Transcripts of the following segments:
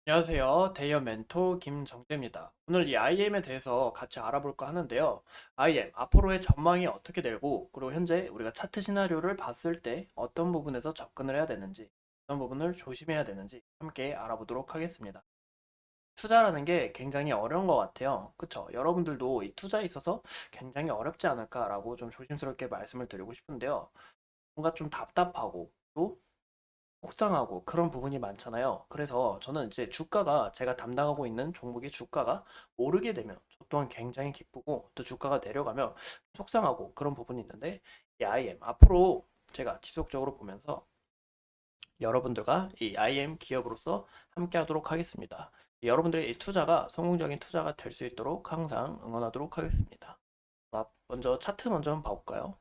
안녕하세요. 대여 멘토 김정재입니다. 오늘 이 IM에 대해서 같이 알아볼까 하는데요. IM, 앞으로의 전망이 어떻게 되고, 그리고 현재 우리가 차트 시나리오를 봤을 때 어떤 부분에서 접근을 해야 되는지, 어떤 부분을 조심해야 되는지 함께 알아보도록 하겠습니다. 투자라는 게 굉장히 어려운 것 같아요. 그쵸? 여러분들도 이 투자에 있어서 굉장히 어렵지 않을까라고 좀 조심스럽게 말씀을 드리고 싶은데요. 뭔가 좀 답답하고, 또 속상하고 그런 부분이 많잖아요. 그래서 저는 이제 주가가 제가 담당하고 있는 종목의 주가가 오르게 되면 저 또한 굉장히 기쁘고 또 주가가 내려가면 속상하고 그런 부분이 있는데 이 IM 앞으로 제가 지속적으로 보면서 여러분들과 이 IM 기업으로서 함께 하도록 하겠습니다. 여러분들의 이 투자가 성공적인 투자가 될 수 있도록 항상 응원하도록 하겠습니다. 먼저 차트 먼저 한번 봐볼까요?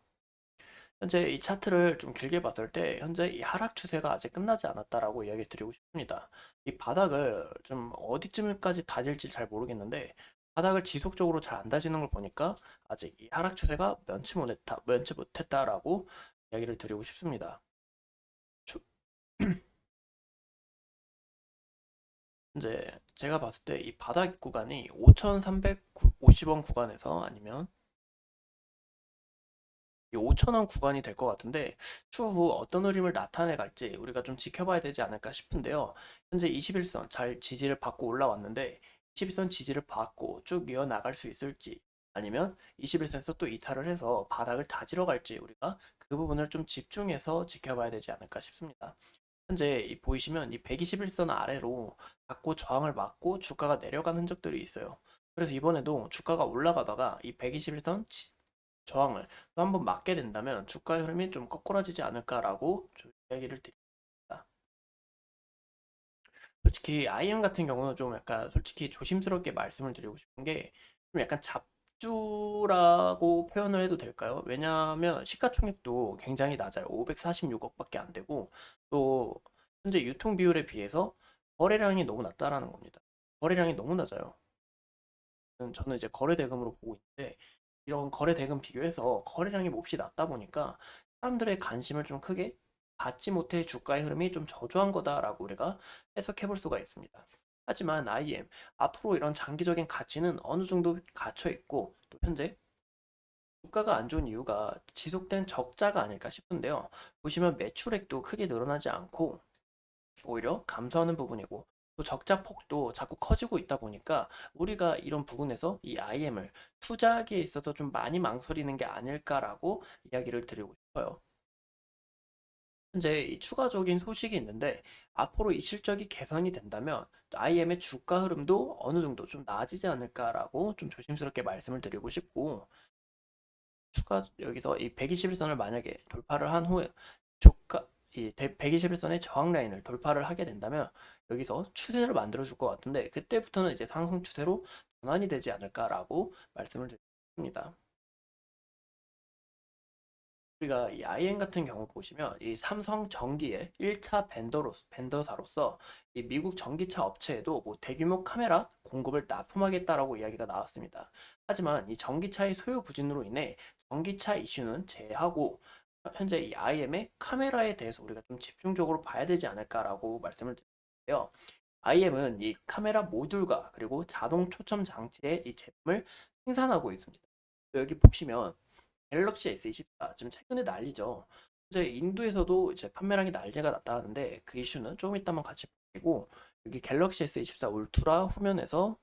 현재 이 차트를 좀 길게 봤을 때 현재 이 하락 추세가 아직 끝나지 않았다라고 이야기 드리고 싶습니다. 이 바닥을 좀 어디쯤까지 다질지 잘 모르겠는데 바닥을 지속적으로 잘 안 다지는 걸 보니까 아직 이 하락 추세가 면치 못했다라고 이야기를 드리고 싶습니다. 추- 이제 제가 봤을 때 이 바닥 구간이 5,350원 구간에서 아니면 이 5,000원 구간이 될 것 같은데 추후 어떤 흐름을 나타내 갈지 우리가 좀 지켜봐야 되지 않을까 싶은데요. 현재 21선 잘 지지를 받고 올라왔는데 21선 지지를 받고 쭉 이어나갈 수 있을지 아니면 21선에서 또 이탈을 해서 바닥을 다지러 갈지 우리가 그 부분을 좀 집중해서 지켜봐야 되지 않을까 싶습니다. 현재 보이시면 이 121선 아래로 자꾸 저항을 맞고 주가가 내려간 흔적들이 있어요. 그래서 이번에도 주가가 올라가다가 이 121선 저항을 또 한번 맞게 된다면 주가 흐름이 좀 거꾸러지지 않을까라고 좀 이야기를 드립니다. 솔직히 IM 같은 경우는 좀 약간 솔직히 조심스럽게 말씀을 드리고 싶은 게 좀 약간 잡주라고 표현을 해도 될까요? 왜냐하면 시가총액도 굉장히 낮아요. 546억밖에 안 되고 또 현재 유통 비율에 비해서 거래량이 너무 낮다라는 겁니다. 거래량이 너무 낮아요. 저는 이제 거래 대금으로 보고 있는데 이런 거래 대금 비교해서 거래량이 몹시 낮다 보니까 사람들의 관심을 좀 크게 받지 못해 주가의 흐름이 좀 저조한 거다라고 우리가 해석해 볼 수가 있습니다. 하지만 IM 앞으로 이런 장기적인 가치는 어느 정도 갇혀 있고 또 현재 주가가 안 좋은 이유가 지속된 적자가 아닐까 싶은데요. 보시면 매출액도 크게 늘어나지 않고 오히려 감소하는 부분이고 또 적자 폭도 자꾸 커지고 있다 보니까 우리가 이런 부분에서 이 IM을 투자하기에 있어서 좀 많이 망설이는 게 아닐까라고 이야기를 드리고 싶어요. 현재 이 추가적인 소식이 있는데 앞으로 이 실적이 개선이 된다면 IM의 주가 흐름도 어느 정도 좀 나아지지 않을까라고 좀 조심스럽게 말씀을 드리고 싶고 추가 여기서 이 121선을 만약에 돌파를 한 후에 주가 이 121선의 저항 라인을 돌파를 하게 된다면 여기서 추세를 만들어 줄 것 같은데 그때부터는 이제 상승 추세로 전환이 되지 않을까라고 말씀을 드립니다. 우리가 이 IM 같은 경우 보시면 이 삼성 전기의 1차 벤더사로서 이 미국 전기차 업체에도 뭐 대규모 카메라 공급을 납품하겠다라고 이야기가 나왔습니다. 하지만 이 전기차의 소요 부진으로 인해 전기차 이슈는 제하고 현재 이 IM의 카메라에 대해서 우리가 좀 집중적으로 봐야 되지 않을까라고 말씀을 드렸는데요. IM은 이 카메라 모듈과 그리고 자동 초점 장치의 이 제품을 생산하고 있습니다. 여기 보시면 갤럭시 S24 지금 최근에 난리죠. 이제 인도에서도 이제 판매량이 난리가 났다는데 그 이슈는 조금 이따만 같이 보고 여기 갤럭시 S24 울트라 후면에서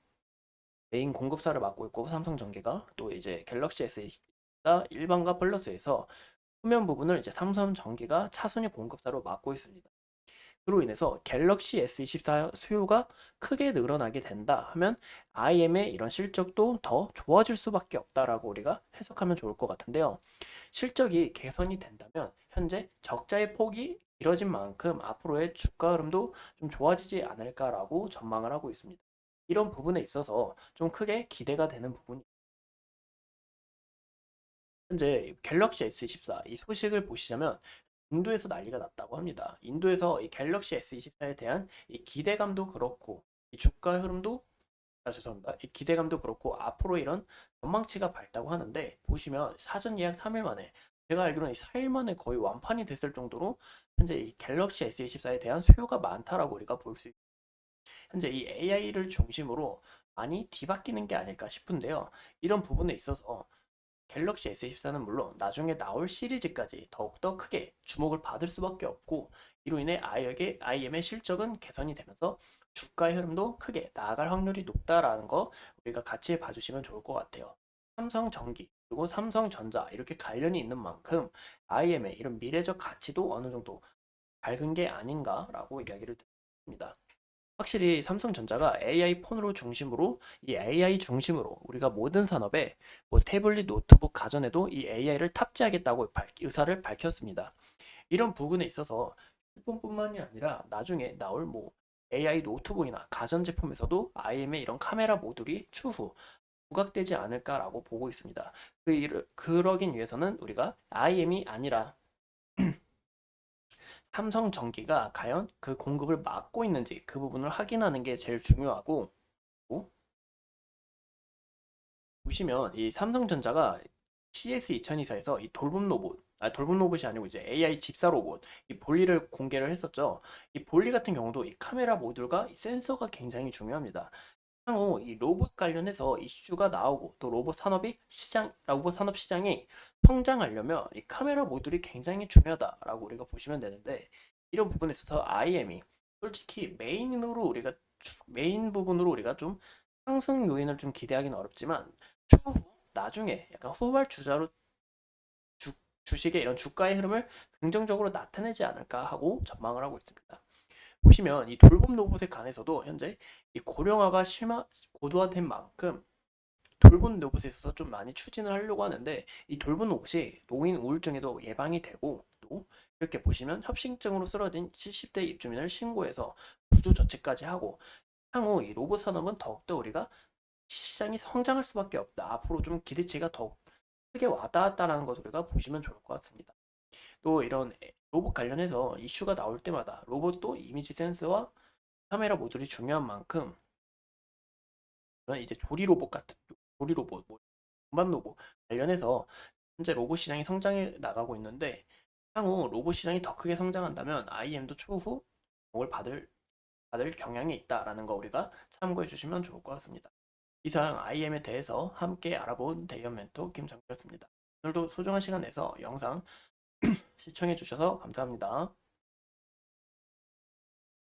메인 공급사를 맡고 있고 삼성전기가 또 이제 갤럭시 S24 일반과 플러스에서 후면 부분을 이제 삼성전기가 차순위 공급사로 맡고 있습니다. 그로 인해서 갤럭시 S24 수요가 크게 늘어나게 된다 하면 IM의 이런 실적도 더 좋아질 수밖에 없다라고 우리가 해석하면 좋을 것 같은데요. 실적이 개선이 된다면 현재 적자의 폭이 길어진 만큼 앞으로의 주가 흐름도 좀 좋아지지 않을까라고 전망을 하고 있습니다. 이런 부분에 있어서 좀 크게 기대가 되는 부분이 현재 갤럭시 S24 이 소식을 보시자면 인도에서 난리가 났다고 합니다. 인도에서 이 갤럭시 S24에 대한 이 기대감도 그렇고 이 주가 흐름도 죄송합니다. 이 기대감도 그렇고 앞으로 이런 전망치가 밝다고 하는데 보시면 사전 예약 3일 만에 제가 알기로는 이 4일 만에 거의 완판이 됐을 정도로 현재 이 갤럭시 S24에 대한 수요가 많다라고 우리가 볼 수 있습니다. 현재 이 AI를 중심으로 많이 뒤바뀌는 게 아닐까 싶은데요. 이런 부분에 있어서 갤럭시 S24는 물론 나중에 나올 시리즈까지 더욱더 크게 주목을 받을 수밖에 없고, 이로 인해 IM의 실적은 개선이 되면서 주가의 흐름도 크게 나아갈 확률이 높다라는 거 우리가 같이 봐주시면 좋을 것 같아요. 삼성전기 그리고 삼성전자 이렇게 관련이 있는 만큼 IM의 이런 미래적 가치도 어느 정도 밝은 게 아닌가라고 이야기를 드립니다. 확실히 삼성전자가 AI 폰으로 중심으로 이 AI 중심으로 우리가 모든 산업에 뭐 태블릿, 노트북, 가전에도 이 AI를 탑재하겠다고 의사를 밝혔습니다. 이런 부분에 있어서 휴대폰뿐만이 아니라 나중에 나올 뭐 AI 노트북이나 가전 제품에서도 IM의 이런 카메라 모듈이 추후 부각되지 않을까라고 보고 있습니다. 그러긴 위해서는 우리가 IM이 아니라 삼성전기가 과연 그 공급을 막고 있는지 그 부분을 확인하는 게 제일 중요하고, 또 보시면 이 삼성전자가 CS2024에서 이 돌봄 로봇, 돌봄 로봇이 아니고 이제 AI 집사 로봇, 이 볼리를 공개를 했었죠. 이 볼리 같은 경우도 이 카메라 모듈과 이 센서가 굉장히 중요합니다. 향후 이 로봇 관련해서 이슈가 나오고 또 로봇 산업 시장이 성장하려면 이 카메라 모듈이 굉장히 중요하다라고 우리가 보시면 되는데, 이런 부분에 있어서 IM이 솔직히 메인 부분으로 우리가 좀 상승 요인을 좀 기대하기는 어렵지만 추후 나중에 약간 후발 주자로 주, 주식의 이런 주가의 흐름을 긍정적으로 나타내지 않을까 하고 전망을 하고 있습니다. 보시면 이 돌봄 로봇에 관해서도 현재 이 고령화가 고도화된 만큼 돌봄 로봇에 있어서 좀 많이 추진을 하려고 하는데, 이 돌봄 로봇이 노인 우울증에도 예방이 되고, 또 이렇게 보시면 협심증으로 쓰러진 70대 입주민을 신고해서 구조 조치까지 하고, 향후 이 로봇 산업은 더욱더 우리가 시장이 성장할 수밖에 없다. 앞으로 좀 기대치가 더 크게 와닿았다라는 것을 우리가 보시면 좋을 것 같습니다. 또 이런 로봇 관련해서 이슈가 나올 때마다 로봇도 이미지 센서와 카메라 모듈이 중요한 만큼 이제 조리 로봇, 뭐 운반 로봇 관련해서 현재 로봇 시장이 성장해 나가고 있는데, 향후 로봇 시장이 더 크게 성장한다면 IM도 추후 주목을 받을 경향이 있다라는 거 우리가 참고해 주시면 좋을 것 같습니다. 이상 IM에 대해서 함께 알아본 대형 멘토 김정규였습니다. 오늘도 소중한 시간 내서 영상 시청해 주셔서 감사합니다.